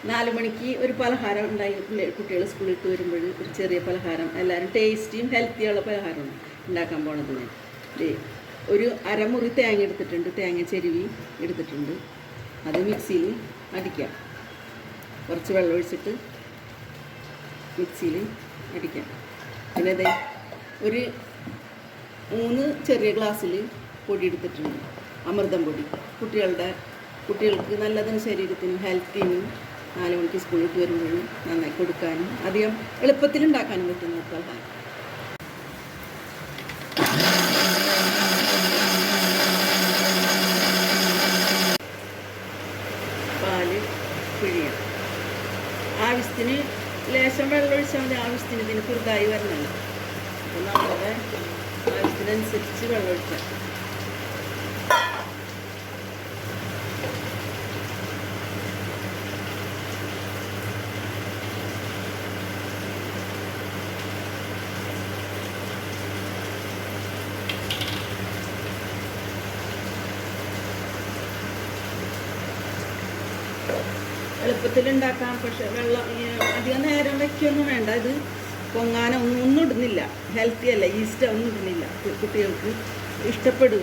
4 മണിക്ക് ഒരു പലഹാരം ഉണ്ടായി കുട്ടികൾ സ്കൂളിൽ ഇട്ട് വരുമ്പോൾ ഒരു ചെറിയ പലഹാരം എല്ലാവരും ടേസ്റ്റിയും ഹെൽത്തിയുള്ള പലഹാരമാണ് ഉണ്ടാക്കാൻ പോണത്. ഞാൻ ഒരു അരമുറി തേങ്ങ എടുത്തിട്ടുണ്ട്, തേങ്ങ ചെരുവി എടുത്തിട്ടുണ്ട്. അത് മിക്സിയിൽ അടിക്കാം. കുറച്ച് വെള്ളം ഒഴിച്ചിട്ട് മിക്സിയിൽ അടിക്കാം. പിന്നെ അതെ ഒരു 3 ചെറിയ ഗ്ലാസ്സിൽ പൊടി എടുത്തിട്ടുണ്ട്, അമൃതം പൊടി. കുട്ടികൾക്ക് നല്ലതിന് ശരീരത്തിനും ഹെൽത്തിനും 4 മണിക്ക് സ്കൂളിൽ വരുമ്പോഴും നന്നായി കൊടുക്കാനും അധികം എളുപ്പത്തിലുണ്ടാക്കാനും പറ്റുന്ന പലഹാരം. പാല് പിഴിയാം. ആവശ്യത്തിന് ലേശം വെള്ളം ഒഴിച്ചാൽ മതി. ആവശ്യത്തിന് ഇതിന് കുറുതായി വരണമല്ലോ. അപ്പോൾ നമ്മുടെ ആവശ്യത്തിനനുസരിച്ച് വെള്ളം ഒഴിക്കാം. എളുപ്പത്തിലുണ്ടാക്കാം. പക്ഷെ വെള്ളം അധികം നേരം വയ്ക്കൊന്നും വേണ്ട. ഇത് പൊങ്ങാനോ ഒന്നും ഇടുന്നില്ല. ഹെൽത്തി അല്ല, ഈസ്റ്റ് ഒന്നും ഇടുന്നില്ല. കുട്ടികൾക്ക് ഇഷ്ടപ്പെടും.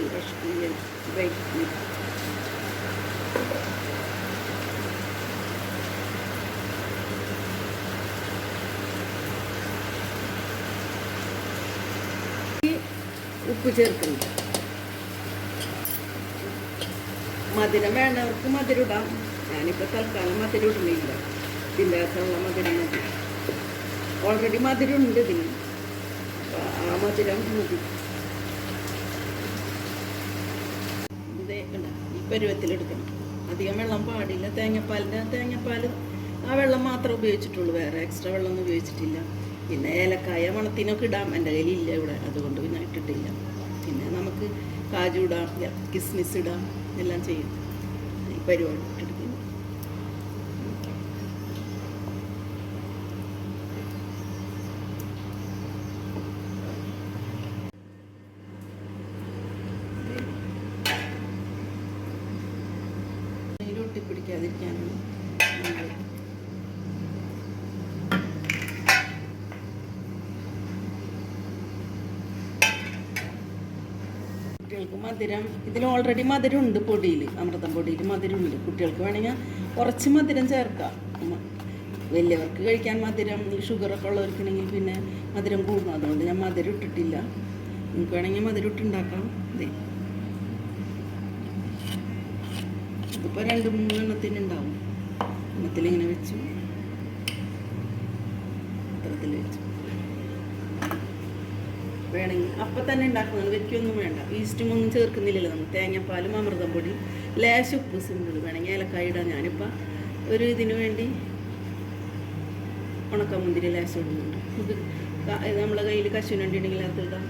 ഉപ്പ് ചേർക്കുന്നുണ്ട്. മധുരം വേണ്ടവർക്ക് മധുരം ഇടാം. ഞാനിപ്പോൾ തൽക്കാലം മധുരം ഇടുന്നില്ല. ഇതിൻ്റെ അകത്തുള്ള മധുരം മതി. ഓൾറെഡി മധുരം ഉണ്ട് ഇതിന്. ആ മധുരം മതി. ഇത് ഈ പരുവത്തിലെടുക്കണം. അധികം വെള്ളം പാടില്ല. തേങ്ങാപ്പാൽ ആ വെള്ളം മാത്രമേ ഉപയോഗിച്ചിട്ടുള്ളൂ. വേറെ എക്സ്ട്രാ വെള്ളമൊന്നും ഉപയോഗിച്ചിട്ടില്ല. പിന്നെ ഏലക്കായ മണത്തിനൊക്കെ ഇടാം. എൻ്റെ കയ്യിലില്ല ഇവിടെ, അതുകൊണ്ട് പിന്നെ ഇട്ടിട്ടില്ല. പിന്നെ നമുക്ക് കാജു ഇടാം, കിസ്മിസ് ഇടാം, എല്ലാം ചെയ്യും. ഈ പരിപാടി ഇട്ടെടുക്കുന്നു. ഒട്ടിപ്പിടിക്കാതിരിക്കാനാണ് കുട്ടികൾക്ക് മധുരം. ഇതിൽ ഓൾറെഡി മധുരം ഉണ്ട്. പൊടിയിൽ, അമൃതം പൊടിയിൽ മധുരം ഉണ്ട്. കുട്ടികൾക്ക് വേണമെങ്കിൽ കുറച്ച് മധുരം ചേർക്കാം. വലിയവർക്ക് കഴിക്കാൻ മധുരം, ഷുഗറൊക്കെ ഉള്ളവർക്കാണെങ്കിൽ പിന്നെ മധുരം കൂടും. അതുകൊണ്ട് ഞാൻ മധുരം ഇട്ടിട്ടില്ല. നിങ്ങൾക്ക് വേണമെങ്കിൽ മധുരം ഇട്ടുണ്ടാക്കാം. ഇതേ ഇതിപ്പോൾ 2-3 എണ്ണത്തിനുണ്ടാവും. എണ്ണത്തിലിങ്ങനെ വെച്ചു, പത്രത്തിൽ വെച്ചു. വേണമെങ്കിൽ അപ്പം തന്നെ ഉണ്ടാക്കുന്നത്. വെക്കൊന്നും വേണ്ട. ഈസ്റ്റും ഒന്നും ചേർക്കുന്നില്ലല്ലോ നമ്മൾ. തേങ്ങാപ്പാലും അമൃതം പൊടി, ലേശം ഉപ്പ്, സിമ്പിൾ. വേണമെങ്കിൽ ഏലക്കായ ഇടാം. ഞാനിപ്പോൾ ഒരു ഇതിന് വേണ്ടി ഉണക്കമുന്തിരി ലേശം ഇടുന്നുണ്ട്. ഇത് നമ്മളെ കയ്യിൽ കശുവണ്ടി ഉണ്ടെങ്കിൽ അത് ഇടാം.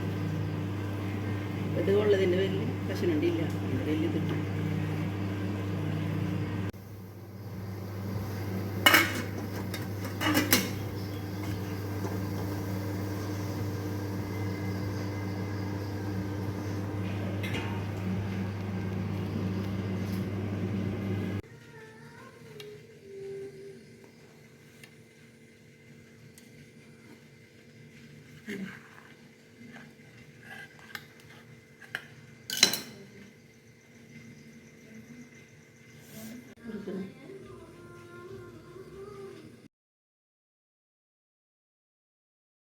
ഇത് ഉള്ളതിൻ്റെ പേരിൽ കശുവണ്ടി ഇല്ല, എൻ്റെ കയ്യിൽ ഇതിട്ടു.